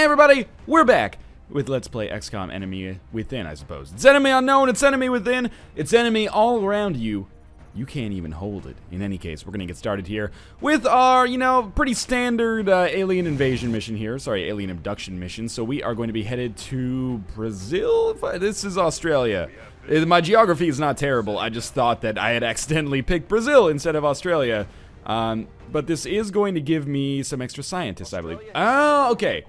everybody, we're back with Let's Play XCOM Enemy Within, I suppose. It's enemy unknown, it's enemy within, it's enemy all around you. You can't even hold it. In any case, we're gonna get started here with our, pretty standard alien invasion mission here. Sorry, alien abduction mission. So we are going to be headed to Brazil? This is Australia. My geography is not terrible. I just thought that I had accidentally picked Brazil instead of Australia. But this is going to give me some extra scientists, I believe. Oh, okay.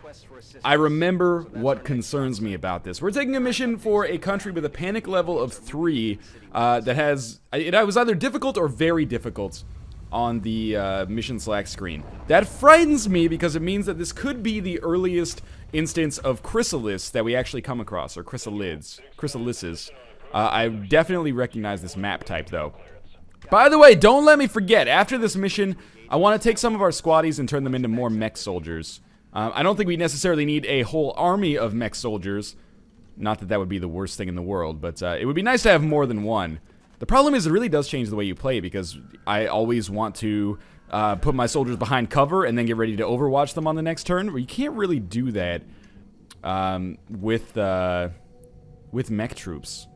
I remember what concerns me about this. We're taking a mission for a country with a panic level of 3 that has... It was either difficult or very difficult on the mission select screen. That frightens me because it means that this could be the earliest instance of chrysalis that we actually come across, or chrysalises. I definitely recognize this map type, though. By the way, don't let me forget, after this mission, I want to take some of our squaddies and turn them into more mech soldiers. I don't think we necessarily need a whole army of mech soldiers. Not that that would be the worst thing in the world, but it would be nice to have more than one. The problem is it really does change the way you play, because I always want to put my soldiers behind cover and then get ready to overwatch them on the next turn. But you can't really do that with mech troops.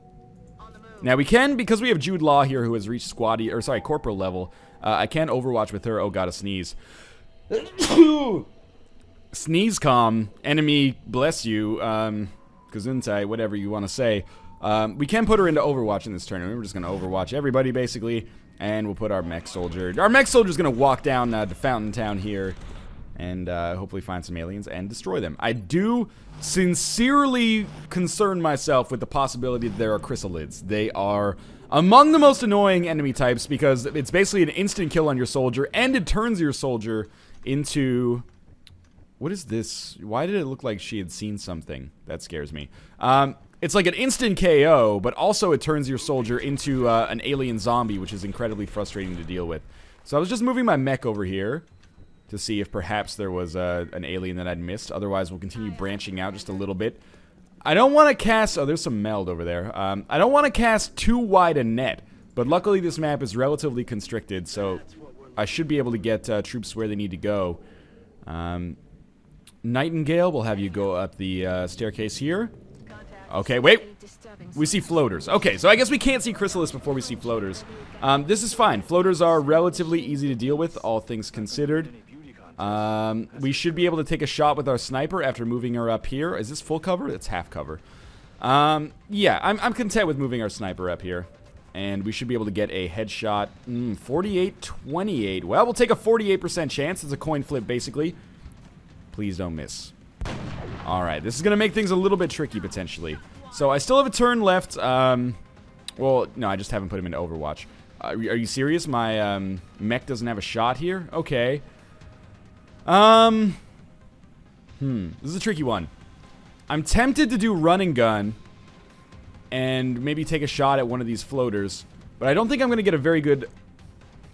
Now we can, because we have Jude Law here who has reached corporal level. I can overwatch with her. Oh god, a sneeze. Sneeze calm, enemy bless you, Gesundheit, whatever you want to say. We can put her into overwatch in this tournament. We're just going to overwatch everybody basically, and we'll put our mech soldier. Our mech soldier's going to walk down to Fountain Town here and hopefully find some aliens and destroy them. I do sincerely concern myself with the possibility that there are chrysalids. They are among the most annoying enemy types because it's basically an instant kill on your soldier, and it turns your soldier into... What is this? Why did it look like she had seen something? That scares me. It's like an instant KO, but also it turns your soldier into an alien zombie, which is incredibly frustrating to deal with. So I was just moving my mech over here to see if perhaps there was an alien that I'd missed. Otherwise, we'll continue branching out just a little bit. I don't want to cast... Oh, there's some meld over there. I don't want to cast too wide a net, but luckily this map is relatively constricted, so I should be able to get troops where they need to go. Nightingale, we'll have you go up the staircase here. Okay, wait. We see floaters. Okay, so I guess we can't see chrysalis before we see floaters. This is fine. Floaters are relatively easy to deal with, all things considered. We should be able to take a shot with our sniper after moving her up here. Is this full cover? It's half cover. Yeah, I'm content with moving our sniper up here. And we should be able to get a headshot. 48-28. Well, we'll take a 48% chance. It's a coin flip, basically. Please don't miss. Alright, this is going to make things a little bit tricky, potentially. So, I still have a turn left. Well, no, I just haven't put him into Overwatch. Are you serious? My mech doesn't have a shot here? Okay. This is a tricky one. I'm tempted to do run and gun and maybe take a shot at one of these floaters. But I don't think I'm going to get a very good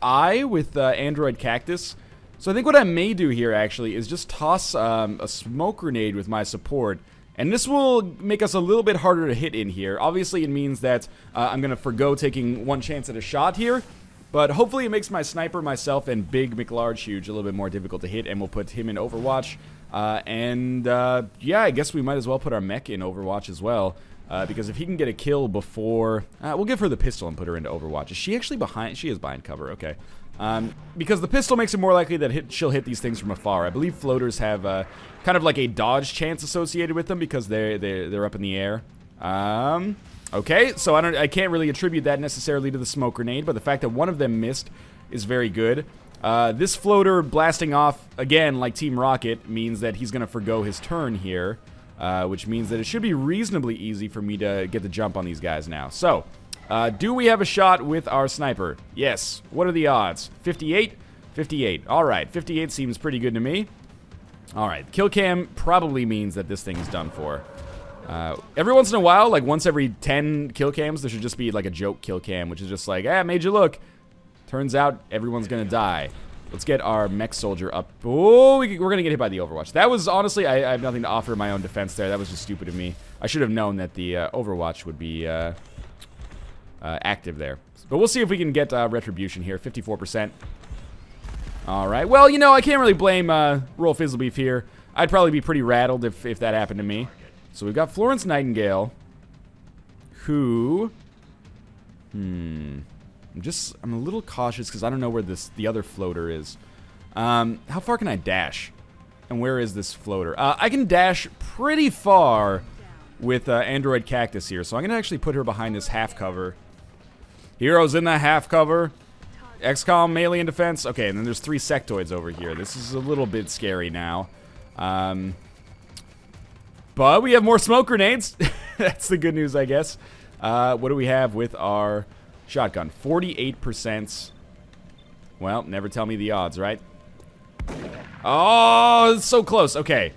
eye with Android Cactus. So I think what I may do here, actually, is just toss a smoke grenade with my support. And this will make us a little bit harder to hit in here. Obviously, it means that I'm going to forgo taking one chance at a shot here. But hopefully it makes my sniper, myself, and Big McLarge Huge a little bit more difficult to hit. And we'll put him in Overwatch. Yeah, I guess we might as well put our mech in Overwatch as well. Because if he can get a kill before... we'll give her the pistol and put her into Overwatch. Is she actually behind? She is behind cover, okay. Because the pistol makes it more likely that she'll hit these things from afar. I believe floaters have kind of like a dodge chance associated with them because they're up in the air. Okay, so I can't really attribute that necessarily to the smoke grenade, but the fact that one of them missed is very good. This floater blasting off again like Team Rocket means that he's gonna forgo his turn here, which means that it should be reasonably easy for me to get the jump on these guys now. So. Do we have a shot with our sniper? Yes. What are the odds? 58? 58. Alright, 58 seems pretty good to me. Alright, kill cam probably means that this thing's done for. Every once in a while, like once every 10 kill cams, there should just be like a joke kill cam, which is just like, made you look. Turns out everyone's gonna die. Let's get our mech soldier up. Oh, we're gonna get hit by the Overwatch. That was, honestly, I have nothing to offer in my own defense there. That was just stupid of me. I should have known that the Overwatch would be... active there. But we'll see if we can get retribution here. 54%. Alright. Well, I can't really blame Roll Fizzlebeef here. I'd probably be pretty rattled if that happened to me. So we've got Florence Nightingale, who... I'm a little cautious because I don't know where the other floater is. How far can I dash? And where is this floater? I can dash pretty far with Android Cactus here. So I'm going to actually put her behind this half cover. Heroes in the half cover. XCOM, melee and defense. Okay, and then there's 3 sectoids over here. This is a little bit scary now. But we have more smoke grenades. That's the good news, I guess. What do we have with our shotgun? 48%. Well, never tell me the odds, right? Oh, it's so close. Okay.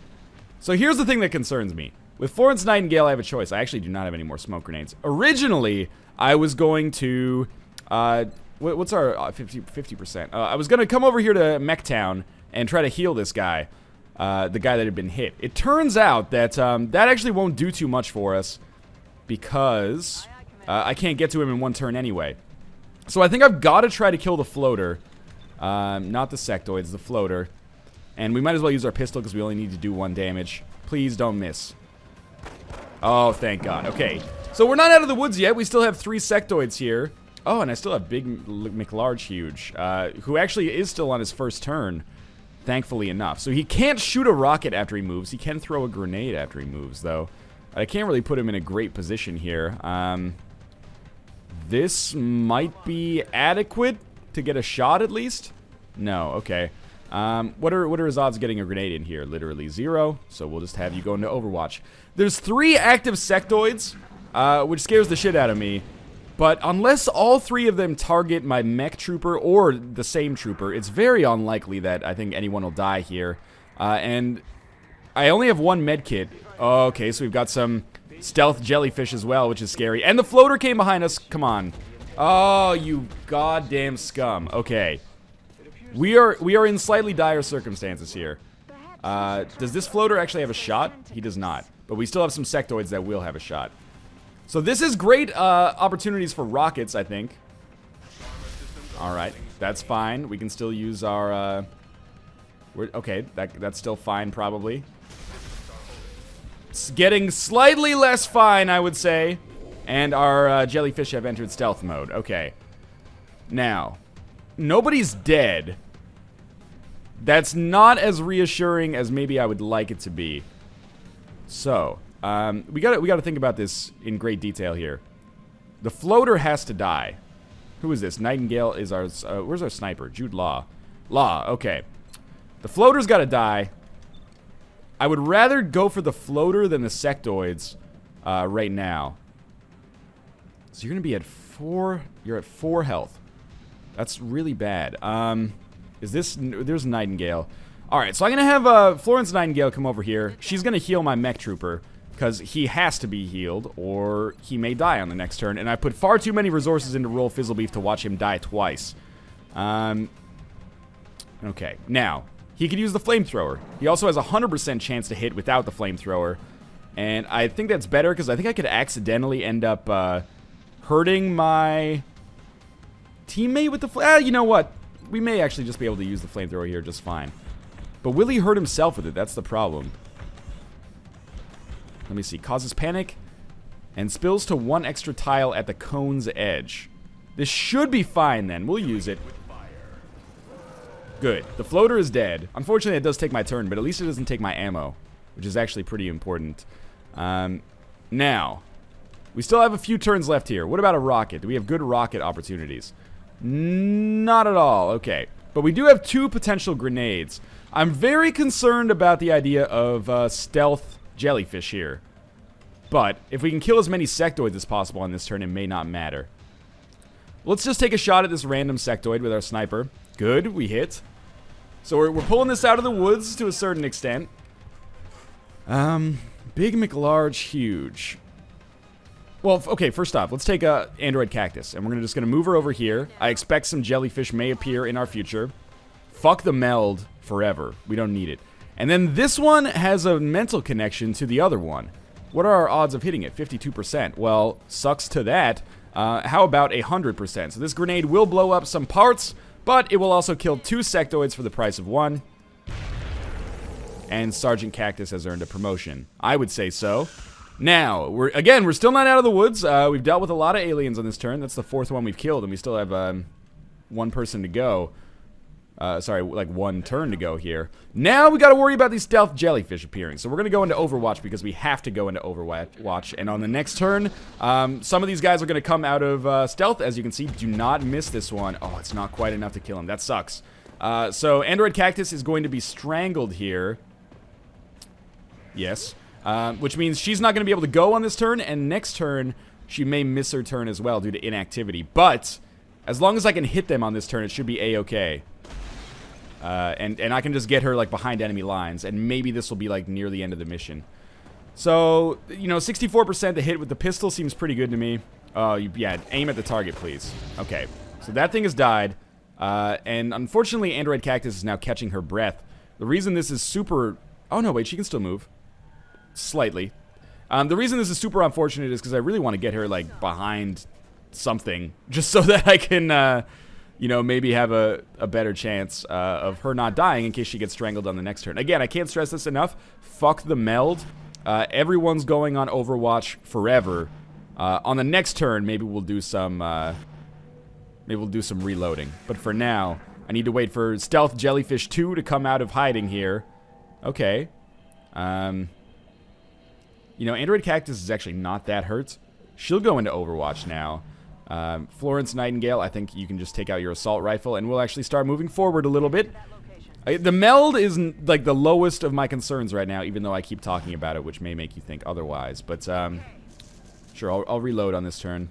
So here's the thing that concerns me. With Florence Nightingale, I have a choice. I actually do not have any more smoke grenades. Originally, I was going to... what's our 50%? I was going to come over here to Mechtown and try to heal this guy. The guy that had been hit. It turns out that that actually won't do too much for us because I can't get to him in one turn anyway. So I think I've got to try to kill the floater. Not the sectoids, the floater. And we might as well use our pistol because we only need to do 1 damage. Please don't miss. Oh, thank God. Okay. So we're not out of the woods yet. We still have 3 sectoids here. Oh, and I still have Big McLarge Huge, who actually is still on his first turn. Thankfully enough. So he can't shoot a rocket after he moves. He can throw a grenade after he moves, though. I can't really put him in a great position here. This might be adequate to get a shot, at least? No, okay. What are his odds of getting a grenade in here? Literally 0. So we'll just have you go into Overwatch. There's 3 active sectoids, which scares the shit out of me. But unless all 3 of them target my mech trooper or the same trooper, it's very unlikely that I think anyone will die here. And I only have 1 med kit. Okay, so we've got some stealth jellyfish as well, which is scary. And the floater came behind us. Come on. Oh, you goddamn scum. Okay. We are in slightly dire circumstances here. Does this floater actually have a shot? He does not. But we still have some sectoids that will have a shot. So this is great opportunities for rockets, I think. Alright, that's fine. We can still use our... okay, that's still fine, probably. It's getting slightly less fine, I would say. And our jellyfish have entered stealth mode. Okay. Now, nobody's dead. That's not as reassuring as maybe I would like it to be. So... we gotta think about this in great detail here. The floater has to die. Who is this? Nightingale is our... where's our sniper? Jude Law. Law, okay. The floater's gotta die. I would rather go for the floater than the sectoids right now. So you're gonna be at 4... You're at 4 health. That's really bad. Is this... There's Nightingale. Alright, so I'm gonna have Florence Nightingale come over here. She's gonna heal my mech trooper. Because he has to be healed, or he may die on the next turn. And I put far too many resources into Roll Fizzlebeef to watch him die twice. Okay, now, he could use the flamethrower. He also has a 100% chance to hit without the flamethrower. And I think that's better, because I think I could accidentally end up hurting my teammate with the you know what? We may actually just be able to use the flamethrower here just fine. But will he hurt himself with it? That's the problem. Let me see. Causes panic and spills to 1 extra tile at the cone's edge. This should be fine then. We'll use it. Good. The floater is dead. Unfortunately, it does take my turn, but at least it doesn't take my ammo, which is actually pretty important. Now, we still have a few turns left here. What about a rocket? Do we have good rocket opportunities? Not at all. Okay. But we do have 2 potential grenades. I'm very concerned about the idea of stealth jellyfish here. But if we can kill as many sectoids as possible on this turn, it may not matter. Let's just take a shot at this random sectoid with our sniper. Good, we hit. So we're pulling this out of the woods to a certain extent. Big McLarge Huge. Well, okay, first off, let's take a Android Cactus, and we're just gonna move her over here. I expect some jellyfish may appear in our future. Fuck the meld forever. We don't need it. And then this one has a mental connection to the other one. What are our odds of hitting it? 52%. Well, sucks to that. How about 100%? So this grenade will blow up some parts, but it will also kill 2 sectoids for the price of 1. and Sergeant Cactus has earned a promotion. I would say so. Now, we're still not out of the woods. We've dealt with a lot of aliens on this turn. That's the 4th one we've killed, and we still have one person to go. Sorry, like 1 turn to go here. Now we got to worry about these stealth jellyfish appearing. So we're going to go into Overwatch because we have to go into Overwatch. And on the next turn, some of these guys are going to come out of stealth. As you can see, do not miss this one. Oh, it's not quite enough to kill him. That sucks. So Android Cactus is going to be strangled here. Yes. Which means she's not going to be able to go on this turn. And next turn, she may miss her turn as well due to inactivity. But as long as I can hit them on this turn, it should be A-okay. And I can just get her, like, behind enemy lines, and maybe this will be, like, near the end of the mission. So, you know, 64% to hit with the pistol seems pretty good to me. Yeah, aim at the target, please. Okay, so that thing has died, and unfortunately, Android Cactus is now catching her breath. The reason this is super... Oh, no, wait, she can still move. Slightly. The reason this is super unfortunate is because I really want to get her, like, behind something, just so that I can, you know, maybe have a better chance of her not dying in case she gets strangled on the next turn. Again, I can't stress this enough. Fuck the meld. Everyone's going on Overwatch forever. On the next turn, maybe we'll do some reloading. But for now, I need to wait for Stealth Jellyfish 2 to come out of hiding here. Okay. You know, Android Cactus is actually not that hurt. She'll go into Overwatch now. Florence Nightingale, I think you can just take out your assault rifle and we'll actually start moving forward a little bit. The meld is like the lowest of my concerns right now, even though I keep talking about it, which may make you think otherwise. But sure, I'll reload on this turn.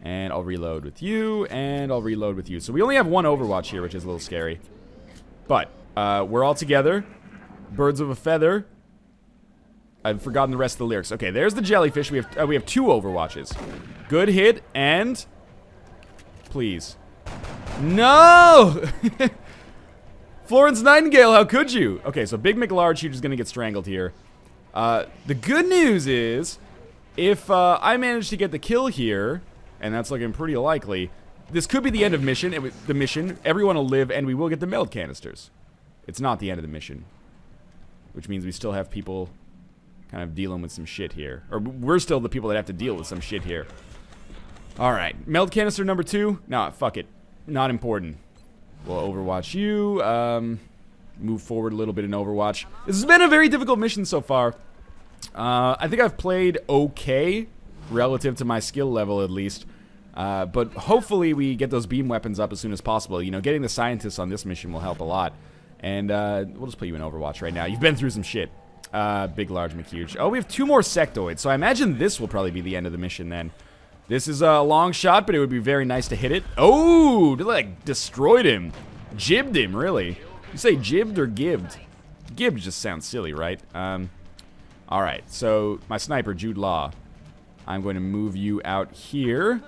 And I'll reload with you, and I'll reload with you. So we only have 1 Overwatch here, which is a little scary. But we're all together. Birds of a feather. I've forgotten the rest of the lyrics. Okay, there's the jellyfish. We have 2 Overwatches. Good hit, and... Please. No! Florence Nightingale, how could you? Okay, so Big McLarge, she's just gonna get strangled here. The good news is, if I manage to get the kill here, and that's looking pretty likely, this could be the end of the mission. Everyone will live, and we will get the meld canisters. It's not the end of the mission. Which means we still have people... kind of dealing with some shit here. Or we're still the people that have to deal with some shit here. Alright, meld canister number 2. Nah, fuck it. Not important. We'll Overwatch you. Move forward a little bit in Overwatch. This has been a very difficult mission so far. I think I've played okay, relative to my skill level at least. But hopefully we get those beam weapons up as soon as possible. You know, getting the scientists on this mission will help a lot. And we'll just put you in Overwatch right now. You've been through some shit. Big, large, McHuge. Oh, we have 2 more sectoids, so I imagine this will probably be the end of the mission then. This is a long shot, but it would be very nice to hit it. Oh, like, destroyed him. Jibbed him, really. You say jibbed or gibbed? Gibbed just sounds silly, right? Alright, so my sniper, Jude Law. I'm going to move you out here.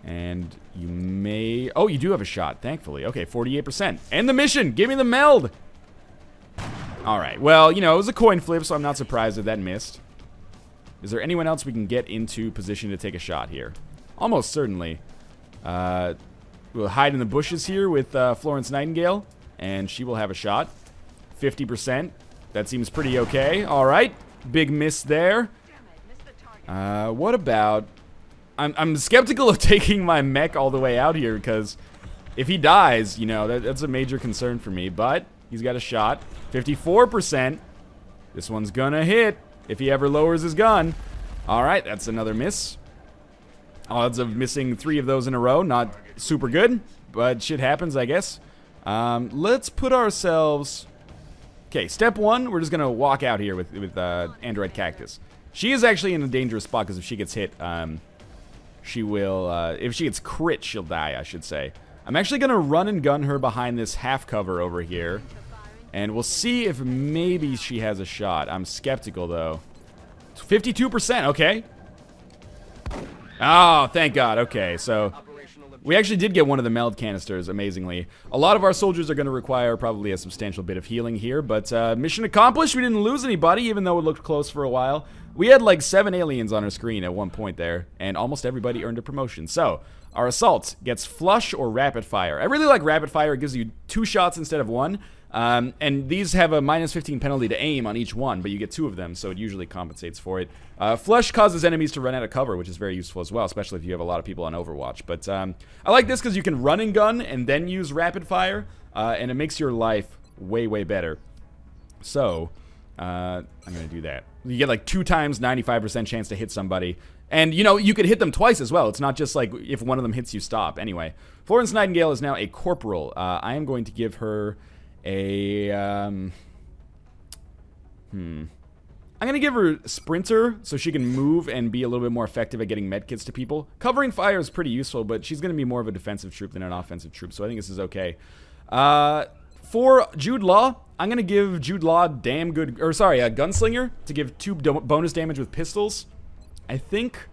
And you may... Oh, you do have a shot, thankfully. Okay, 48%. End the mission! Give me the meld! Alright, well, you know, it was a coin flip, so I'm not surprised that that missed. Is there anyone else we can get into position to take a shot here? Almost certainly. We'll hide in the bushes here with Florence Nightingale, and she will have a shot. 50%. That seems pretty okay. Alright, big miss there. What about... I'm skeptical of taking my mech all the way out here, because if he dies, you know, that's a major concern for me, but he's got a shot. 54%. This one's gonna hit if he ever lowers his gun. Alright, that's another miss. Odds of missing 3 of those in a row, not super good, but shit happens, I guess. Let's put ourselves... Okay, step 1, we're just gonna walk out here with Android Cactus. She is actually in a dangerous spot, because if she gets hit, she will... if she gets crit, she'll die, I should say. I'm actually gonna run and gun her behind this half cover over here. And we'll see if maybe she has a shot. I'm skeptical, though. 52%, okay. Oh, thank God, okay. So, we actually did get one of the meld canisters, amazingly. A lot of our soldiers are going to require probably a substantial bit of healing here. But, mission accomplished. We didn't lose anybody, even though it looked close for a while. We had, like, 7 aliens on our screen at one point there. And almost everybody earned a promotion. So, our assault gets flush or rapid fire. I really like rapid fire. It gives you 2 shots instead of 1. And these have a minus 15 penalty to aim on each one, but you get 2 of them, so it usually compensates for it. Flush causes enemies to run out of cover, which is very useful as well, especially if you have a lot of people on Overwatch. But I like this because you can run and gun and then use rapid fire, and it makes your life way, way better. So, I'm going to do that. You get like 2 times 95% chance to hit somebody. And, you know, you could hit them twice as well. It's not just like if one of them hits you, stop. Anyway, Florence Nightingale is now a corporal. I am going to give her a... I'm going to give her sprinter so she can move and be a little bit more effective at getting medkits to people. Covering fire is pretty useful, but she's going to be more of a defensive troop than an offensive troop, so I think this is okay. For Jude Law, I'm going to give Jude Law a gunslinger to give 2 bonus damage with pistols. I think,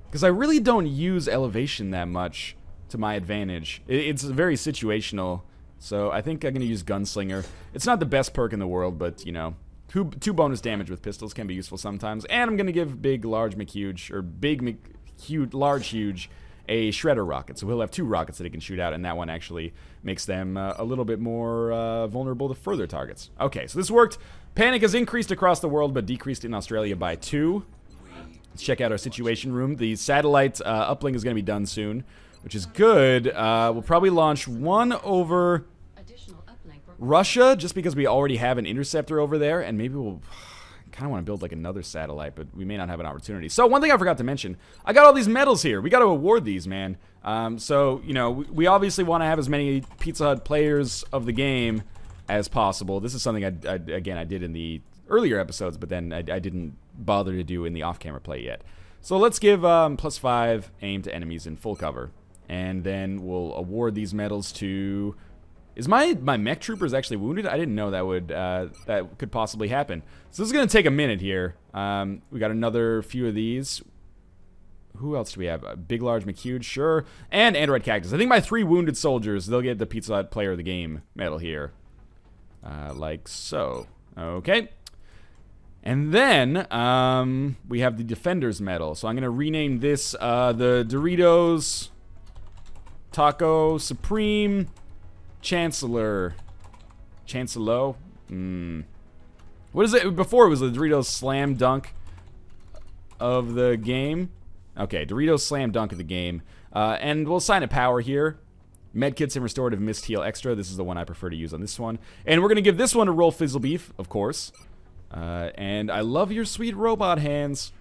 because I really don't use elevation that much to my advantage. It's very situational, so I think I'm going to use gunslinger. It's not the best perk in the world, but, you know, 2 bonus damage with pistols can be useful sometimes. And I'm going to give Big, Large, McHuge, or Big, Large, Huge, a shredder rocket. So he'll have 2 rockets that he can shoot out, and that one actually makes them a little bit more vulnerable to further targets. Okay, so this worked. Panic has increased across the world, but decreased in Australia by 2. Let's check out our situation room. The satellite uplink is going to be done soon, which is good. We'll probably launch one over Russia, just because we already have an interceptor over there, and maybe we'll kind of want to build like another satellite, but we may not have an opportunity. So one thing I forgot to mention, I got all these medals here. We got to award these, man. So, you know, we obviously want to have as many Pizza Hut players of the game as possible. This is something I did in the earlier episodes, but then I didn't bother to do in the off-camera play yet. So let's give +5 aim to enemies in full cover, and then we'll award these medals to... Is my mech troopers actually wounded? I didn't know that could possibly happen. So this is gonna take a minute here. We got another few of these. Who else do we have? Big Large McHuge, sure, and Android Cactus. I think my 3 wounded soldiers, they'll get the Pizza Hut Player of the Game medal here, like so. Okay. And then, we have the Defender's Medal. So I'm going to rename this, the Doritos Taco Supreme Chancellor. What is it? Before it was the Doritos Slam Dunk of the game. Okay, Doritos Slam Dunk of the game. And we'll assign a power here. Medkits and Restorative Mist Heal Extra. This is the one I prefer to use on this one. And we're going to give this one to Roll Fizzle Beef, of course. And I love your sweet robot hands.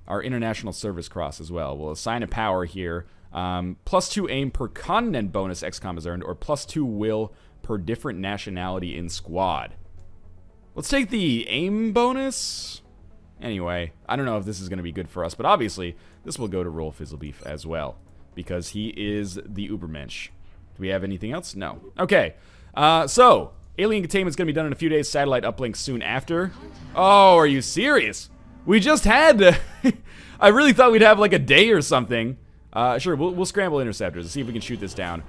Our International Service Cross as well. We'll assign a power here. +2 aim per continent bonus XCOM has earned, or +2 will per different nationality in squad. Let's take the aim bonus. Anyway, I don't know if this is going to be good for us, but obviously this will go to Roll Fizzle Beef as well, because he is the Ubermensch. Do we have anything else? No. Okay, so... Alien containment's gonna be done in a few days. Satellite uplink soon after. Oh, are you serious? We just had... I really thought we'd have like a day or something. Sure, we'll scramble interceptors and see if we can shoot this down.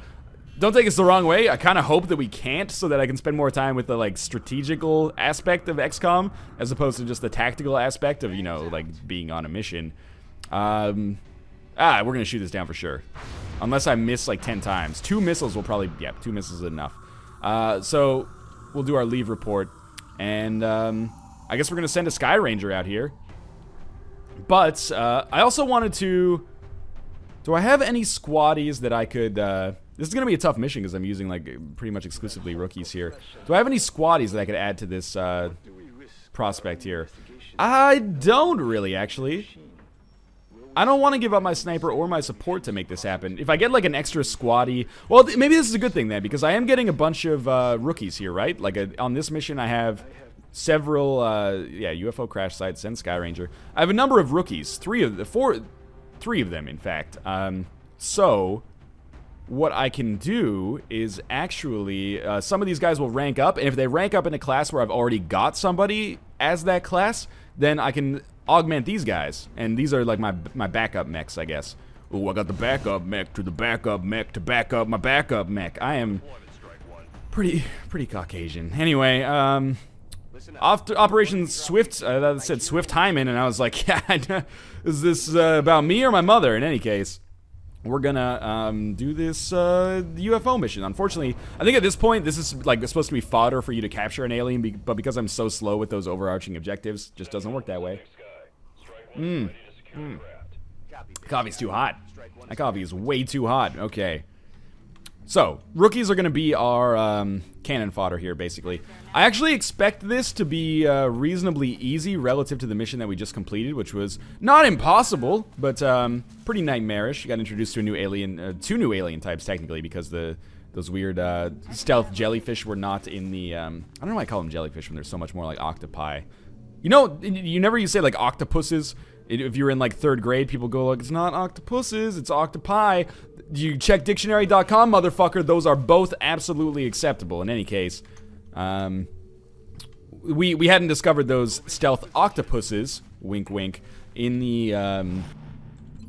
Don't take us the wrong way. I kind of hope that we can't, so that I can spend more time with the like strategical aspect of XCOM as opposed to just the tactical aspect of, you know, like being on a mission. We're gonna shoot this down for sure, unless I miss like 10 times. 2 missiles will probably... Yeah, 2 missiles is enough. So we'll do our leave report, and I guess we're gonna send a Sky Ranger out here. But I also wanted to... Do I have any squaddies that I could... This is gonna be a tough mission because I'm using like pretty much exclusively rookies here. Do I have any squaddies that I could add to this prospect here? I don't really, actually. I don't want to give up my sniper or my support to make this happen. If I get like an extra squaddie... Well, maybe this is a good thing then, because I am getting a bunch of rookies here, right? Like on this mission I have several, UFO crash sites, send Sky Ranger. I have a number of rookies. 3 of them, in fact. So, what I can do is actually... some of these guys will rank up, and if they rank up in a class where I've already got somebody as that class, then I can... augment these guys, and these are like my backup mechs, I guess. Ooh, I got the backup mech to the backup mech to back up my backup mech. I am pretty Caucasian. Anyway, off to Operation Swift. That said Swift Hyman, and I was like, yeah, is this about me or my mother? In any case, we're gonna do this UFO mission. Unfortunately, I think at this point, this is like supposed to be fodder for you to capture an alien, but because I'm so slow with those overarching objectives, it just doesn't work that way. Coffee's too hot. That coffee is way too hot. Okay. So, rookies are going to be our cannon fodder here, basically. I actually expect this to be reasonably easy relative to the mission that we just completed, which was not impossible, but pretty nightmarish. You got introduced to a new alien, two new alien types, technically, because those weird stealth jellyfish were not in the... I don't know why I call them jellyfish when they're so much more like octopi. You know, you never say, like, octopuses. If you're in, like, 3rd grade, people go, like, it's not octopuses, it's octopi. You check dictionary.com, motherfucker. Those are both absolutely acceptable in any case. We hadn't discovered those stealth octopuses, wink wink, in the,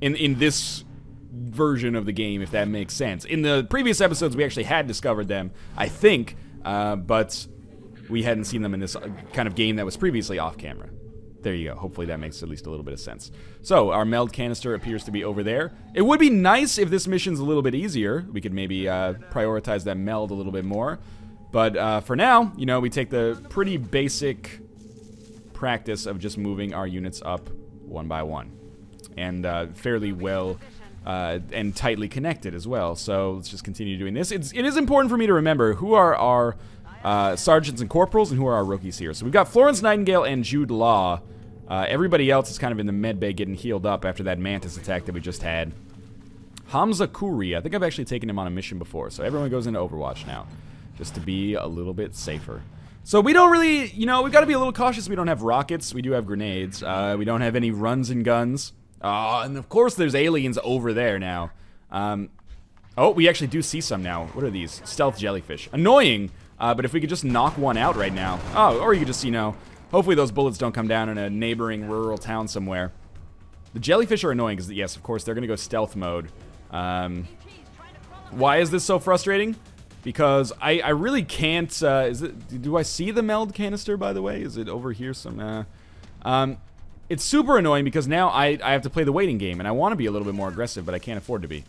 in this version of the game, if that makes sense. In the previous episodes, we actually had discovered them, I think, but we hadn't seen them in this kind of game that was previously off camera. There you go. Hopefully that makes at least a little bit of sense. So, our meld canister appears to be over there. It would be nice if this mission's a little bit easier. We could maybe prioritize that meld a little bit more. But for now, you know, we take the pretty basic practice of just moving our units up one by one. And fairly well and tightly connected as well. So, let's just continue doing this. It is important for me to remember who are our sergeants and corporals and who are our rookies here. So, we've got Florence Nightingale and Jude Law. Everybody else is kind of in the med bay getting healed up after that mantis attack that we just had. Hamza Kuri, I think I've actually taken him on a mission before, so everyone goes into Overwatch now, just to be a little bit safer. So we don't really, you know, we've got to be a little cautious. We don't have rockets, we do have grenades, we don't have any runs and guns. And of course there's aliens over there now. Oh, we actually do see some now. What are these? Stealth jellyfish. Annoying, but if we could just knock one out right now. Oh, or you could just, you know, hopefully those bullets don't come down in a neighboring rural town somewhere. The jellyfish are annoying because, yes, of course, they're going to go stealth mode. Why is this so frustrating? Because I really can't... do I see the meld canister, by the way? Is it over here some... it's super annoying because now I have to play the waiting game, and I want to be a little bit more aggressive, but I can't afford to be.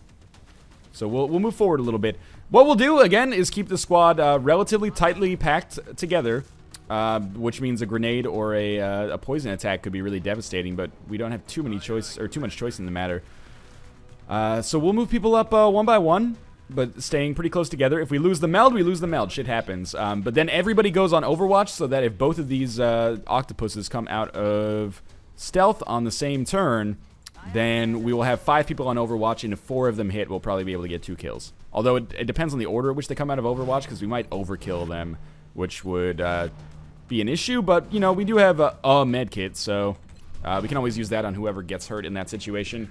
So we'll move forward a little bit. What we'll do, again, is keep the squad relatively tightly packed together. Which means a grenade or a poison attack could be really devastating, but we don't have too much choice in the matter. So we'll move people up one by one, but staying pretty close together. If we lose the meld, we lose the meld. Shit happens. But then everybody goes on Overwatch, so that if both of these octopuses come out of stealth on the same turn, then we will have 5 people on Overwatch, and if 4 of them hit, we'll probably be able to get 2 kills. Although it depends on the order at which they come out of Overwatch, because we might overkill them, which would... be an issue, but you know, we do have a med kit, so we can always use that on whoever gets hurt in that situation.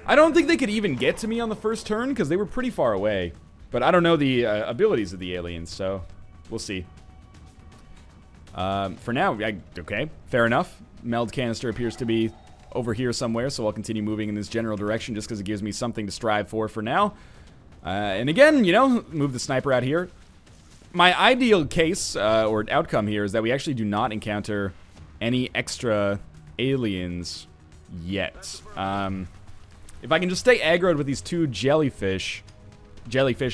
I don't think they could even get to me on the first turn because they were pretty far away, but I don't know the abilities of the aliens, so we'll see. For now, okay, fair enough. Meld canister appears to be over here somewhere, so I'll continue moving in this general direction just because it gives me something to strive for now. And again, you know, move the sniper out here. My ideal case, or outcome here, is that we actually do not encounter any extra aliens yet. If I can just stay aggroed with these 2 jellyfish,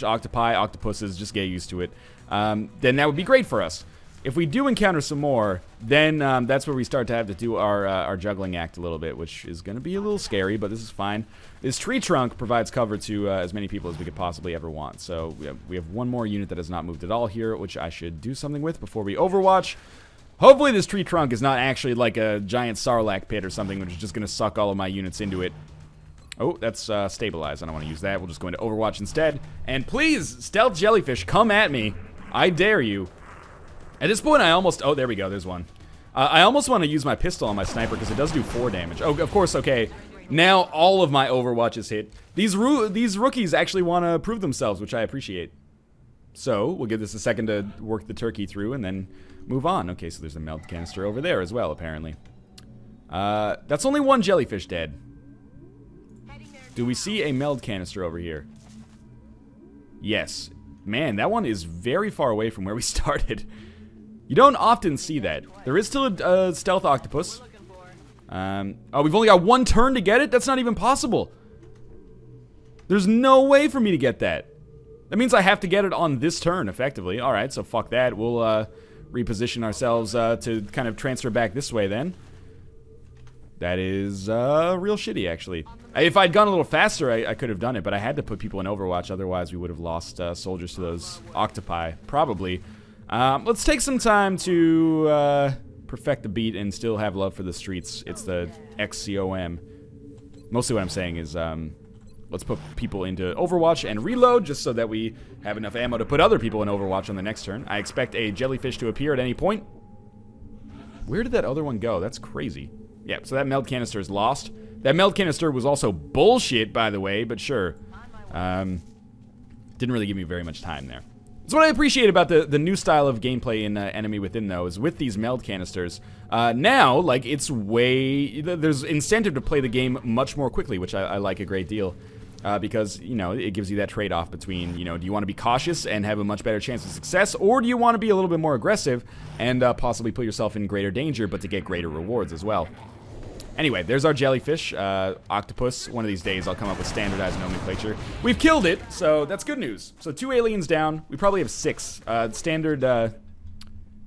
octopi, octopuses, just get used to it, then that would be great for us. If we do encounter some more, then that's where we start to have to do our juggling act a little bit, which is going to be a little scary, but this is fine. This tree trunk provides cover to as many people as we could possibly ever want. So we have one more unit that has not moved at all here, which I should do something with before we Overwatch. Hopefully this tree trunk is not actually like a giant sarlacc pit or something, which is just going to suck all of my units into it. Oh, that's stabilized. I don't want to use that. We'll just go into Overwatch instead. And please, stealth jellyfish, come at me. I dare you. At this point, I almost... Oh, there we go. There's one. I almost want to use my pistol on my sniper because it does do 4 damage. Oh, of course, okay. Now all of my Overwatch is hit. These rookies actually want to prove themselves, which I appreciate. So, we'll give this a second to work the turkey through and then move on. Okay, so there's a meld canister over there as well, apparently. That's only 1 jellyfish dead. Do we see a meld canister over here? Yes. Man, that one is very far away from where we started. You don't often see that. There is still a stealth octopus. Oh, we've only got 1 turn to get it? That's not even possible. There's no way for me to get that. That means I have to get it on this turn, effectively. Alright, so fuck that. We'll reposition ourselves to kind of transfer back this way then. That is real shitty, actually. If I'd gone a little faster, I could have done it, but I had to put people in Overwatch, otherwise we would have lost soldiers to those octopi, probably. Let's take some time to perfect the beat and still have love for the streets. It's the XCOM. Mostly what I'm saying is, let's put people into Overwatch and reload, just so that we have enough ammo to put other people in Overwatch on the next turn. I expect a jellyfish to appear at any point. Where did that other one go? That's crazy. Yeah, so that meld canister is lost. That meld canister was also bullshit, by the way, but sure. Didn't really give me very much time there. That's what I appreciate about the new style of gameplay in Enemy Within, though, is with these meld canisters. Now, like, it's there's incentive to play the game much more quickly, which I like a great deal. Because, you know, it gives you that trade-off between, you know, do you want to be cautious and have a much better chance of success, or do you want to be a little bit more aggressive and possibly put yourself in greater danger, but to get greater rewards as well. Anyway, there's our jellyfish, octopus. One of these days I'll come up with standardized nomenclature. We've killed it, so that's good news. So 2 aliens down. We probably have 6. Standard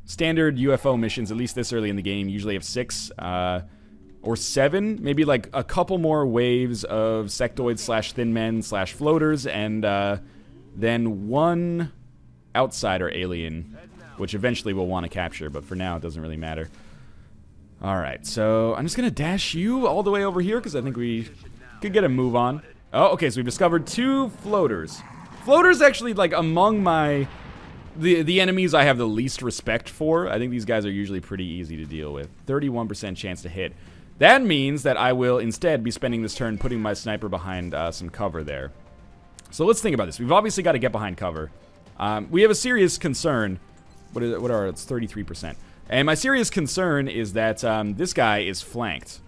UFO missions, at least this early in the game, usually have 6 or 7. Maybe like a couple more waves of sectoids slash thin men slash floaters, and then 1 outsider alien, which eventually we'll want to capture, but for now it doesn't really matter. Alright, so I'm just going to dash you all the way over here because I think we could get a move on. Oh, okay, so we've discovered 2 floaters. Floaters actually, like, among the enemies I have the least respect for. I think these guys are usually pretty easy to deal with. 31% chance to hit. That means that I will instead be spending this turn putting my sniper behind some cover there. So let's think about this. We've obviously got to get behind cover. We have a serious concern. What are it's 33%. And my serious concern is that this guy is flanked.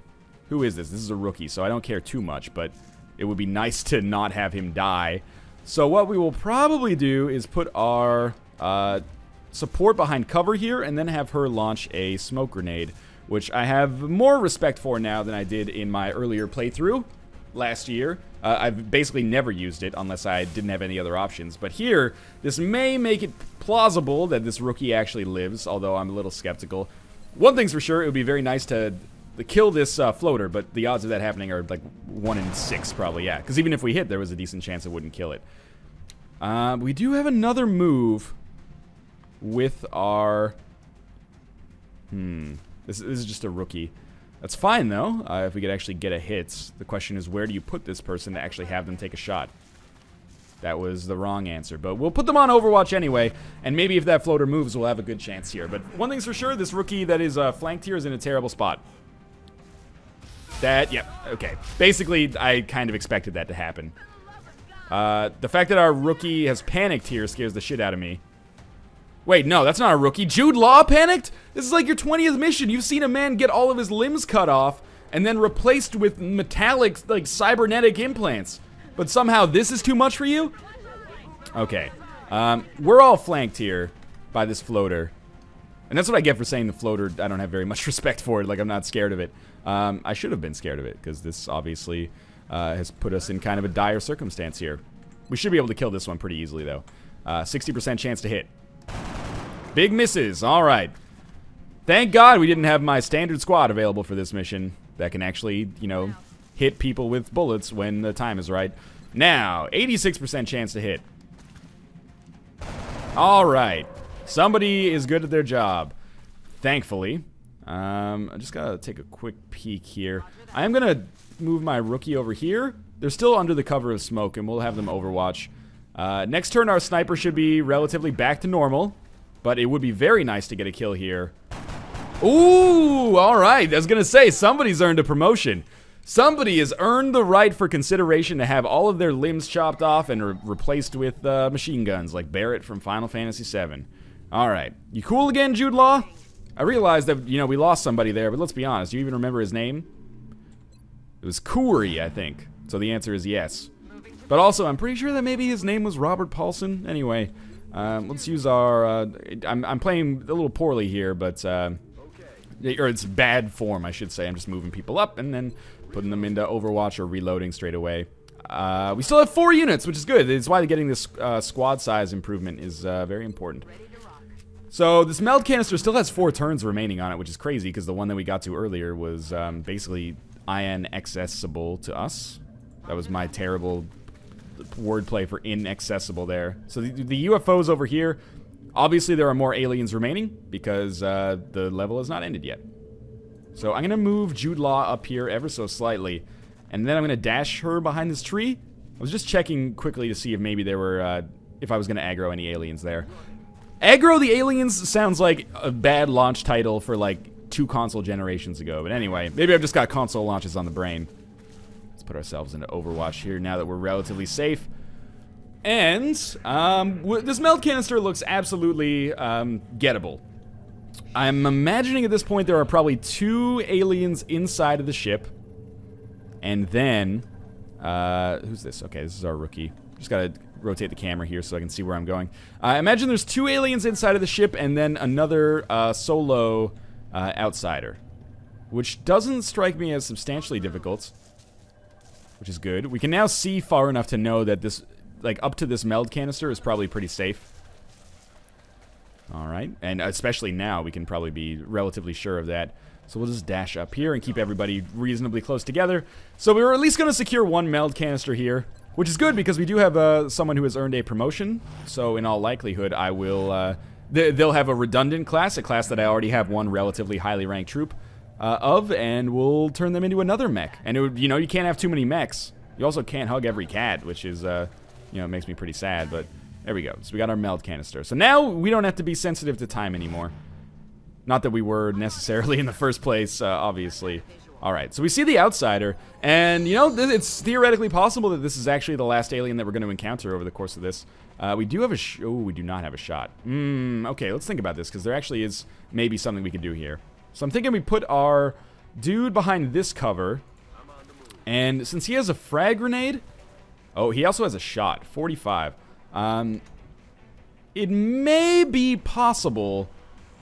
Who is this? This is a rookie, so I don't care too much, but it would be nice to not have him die. So what we will probably do is put our support behind cover here and then have her launch a smoke grenade, which I have more respect for now than I did in my earlier playthrough last year. I've basically never used it unless I didn't have any other options. But here, this may make it plausible that this rookie actually lives, although I'm a little skeptical. One thing's for sure, it would be very nice to kill this floater, but the odds of that happening are like 1 in 6 probably, yeah. Because even if we hit, there was a decent chance it wouldn't kill it. We do have another move with our... This is just a rookie. That's fine, though, if we could actually get a hit. The question is, where do you put this person to actually have them take a shot? That was the wrong answer, but we'll put them on Overwatch anyway, and maybe if that floater moves, we'll have a good chance here. But one thing's for sure, this rookie that is flanked here is in a terrible spot. Okay. Basically, I kind of expected that to happen. The fact that our rookie has panicked here scares the shit out of me. Wait, no, that's not a rookie. Jude Law panicked? This is like your 20th mission. You've seen a man get all of his limbs cut off and then replaced with metallic, like, cybernetic implants. But somehow this is too much for you? Okay. We're all flanked here by this floater. And that's what I get for saying the floater, I don't have very much respect for it. Like, I'm not scared of it. I should have been scared of it, because this obviously has put us in kind of a dire circumstance here. We should be able to kill this one pretty easily, though. 60% chance to hit. Big misses. All right. Thank God we didn't have my standard squad available for this mission that can actually, you know, hit people with bullets when the time is right. Now, 86% chance to hit. All right. Somebody is good at their job. Thankfully. I just gotta take a quick peek here. I am gonna move my rookie over here. They're still under the cover of smoke, and we'll have them overwatch. Next turn, our sniper should be relatively back to normal. But it would be very nice to get a kill here. Ooh, alright. I was going to say, somebody's earned a promotion. Somebody has earned the right for consideration to have all of their limbs chopped off and replaced with machine guns, like Barrett from Final Fantasy VII. Alright. You cool again, Jude Law? I realized that, you know, we lost somebody there, but let's be honest. Do you even remember his name? It was Koori, I think. So the answer is yes. But also, I'm pretty sure that maybe his name was Robert Paulson. Anyway... let's use our, I'm playing a little poorly here, but, or it's bad form, I should say. I'm just moving people up and then putting them into Overwatch or reloading straight away. We still have 4 units, which is good. It's why getting this squad size improvement is very important. So this meld canister still has 4 turns remaining on it, which is crazy because the one that we got to earlier was basically inaccessible to us. That was my terrible wordplay for inaccessible there. So the UFOs over here, obviously there are more aliens remaining because the level has not ended yet. So I'm going to move Jude Law up here ever so slightly, and then I'm going to dash her behind this tree. I was just checking quickly to see if maybe there were, if I was going to aggro any aliens there. Aggro the aliens sounds like a bad launch title for like 2 console generations ago. But anyway, maybe I've just got console launches on the brain. Let's put ourselves into Overwatch here now that we're relatively safe. And this meld canister looks absolutely gettable. I'm imagining at this point there are probably 2 aliens inside of the ship. And then, who's this? Okay, this is our rookie. Just gotta rotate the camera here so I can see where I'm going. I imagine there's 2 aliens inside of the ship and then another solo outsider, which doesn't strike me as substantially difficult, which is good. We can now see far enough to know that this, like, up to this meld canister is probably pretty safe. Alright, and especially now we can probably be relatively sure of that. So we'll just dash up here and keep everybody reasonably close together. So we were at least going to secure 1 meld canister here, which is good because we do have someone who has earned a promotion. So in all likelihood, I will... they'll have a redundant class, a class that I already have 1 relatively highly ranked troop of, and we'll turn them into another mech. And, it would, you know, you can't have too many mechs. You also can't hug every cat, which is, you know, it makes me pretty sad, but there we go. So we got our meld canister. So now we don't have to be sensitive to time anymore. Not that we were necessarily in the first place, obviously. Alright, so we see the outsider, and, you know, it's theoretically possible that this is actually the last alien that we're going to encounter over the course of this. We do have a oh, we do not have a shot. Okay, let's think about this, because there actually is maybe something we could do here. So I'm thinking we put our dude behind this cover, and since he has a frag grenade... Oh, he also has a shot, 45. It may be possible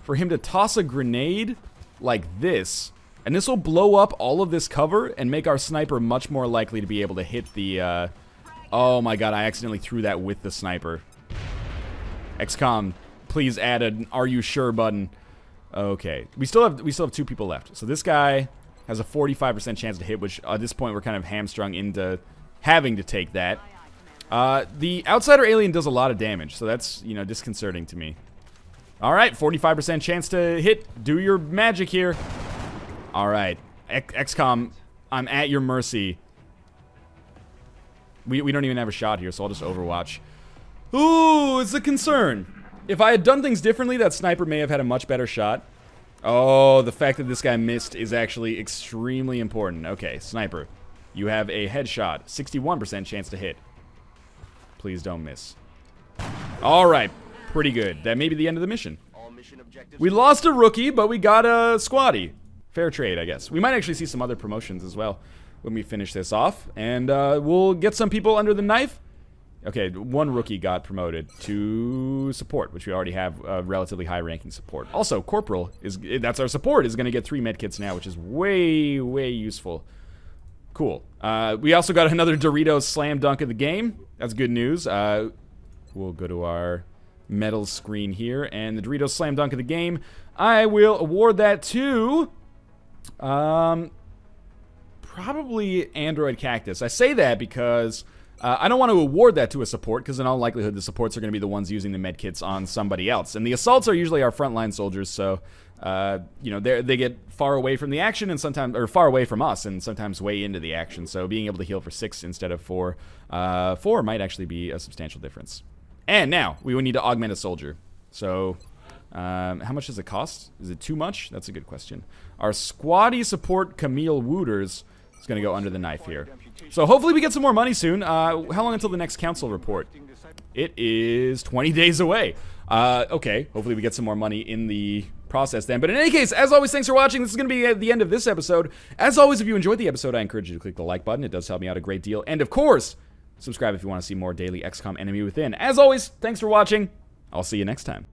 for him to toss a grenade like this, and this will blow up all of this cover and make our sniper much more likely to be able to hit the, oh my god, I accidentally threw that with the sniper. XCOM, please add an "Are you sure" button. Okay, we still have 2 people left. So this guy has a 45% chance to hit, which at this point we're kind of hamstrung into having to take that. The outsider alien does a lot of damage, so that's, you know, disconcerting to me. Alright, 45% chance to hit. Do your magic here. Alright, XCOM, I'm at your mercy. We don't even have a shot here, so I'll just Overwatch. Ooh, it's a concern. If I had done things differently, that sniper may have had a much better shot. Oh, the fact that this guy missed is actually extremely important. Okay, sniper, you have a headshot. 61% chance to hit. Please don't miss. Alright, pretty good. That may be the end of the mission. We lost a rookie, but we got a squatty. Fair trade, I guess. We might actually see some other promotions as well when we finish this off. And we'll get some people under the knife. Okay, 1 rookie got promoted to support, which we already have a relatively high-ranking support. Also, Corporal, that's our support, is going to get 3 medkits now, which is way, way useful. Cool. We also got another Doritos slam dunk of the game. That's good news. We'll go to our medals screen here, and the Doritos slam dunk of the game, I will award that to probably Android Cactus. I say that because I don't want to award that to a support, because in all likelihood the supports are going to be the ones using the medkits on somebody else, and the assaults are usually our frontline soldiers, so you know, they get far away from the action, and sometimes, or far away from us, and sometimes way into the action. So being able to heal for 6 instead of 4 might actually be a substantial difference. And now we would need to augment a soldier. So how much does it cost? Is it too much? That's a good question. Our squatty support Camille Wooters is going to go under the knife here. So hopefully we get some more money soon. How long until the next council report? It is 20 days away. Okay, hopefully we get some more money in the process then. But in any case, as always, thanks for watching. This is going to be the end of this episode. As always, if you enjoyed the episode, I encourage you to click the like button. It does help me out a great deal. And of course, subscribe if you want to see more daily XCOM Enemy Within. As always, thanks for watching. I'll see you next time.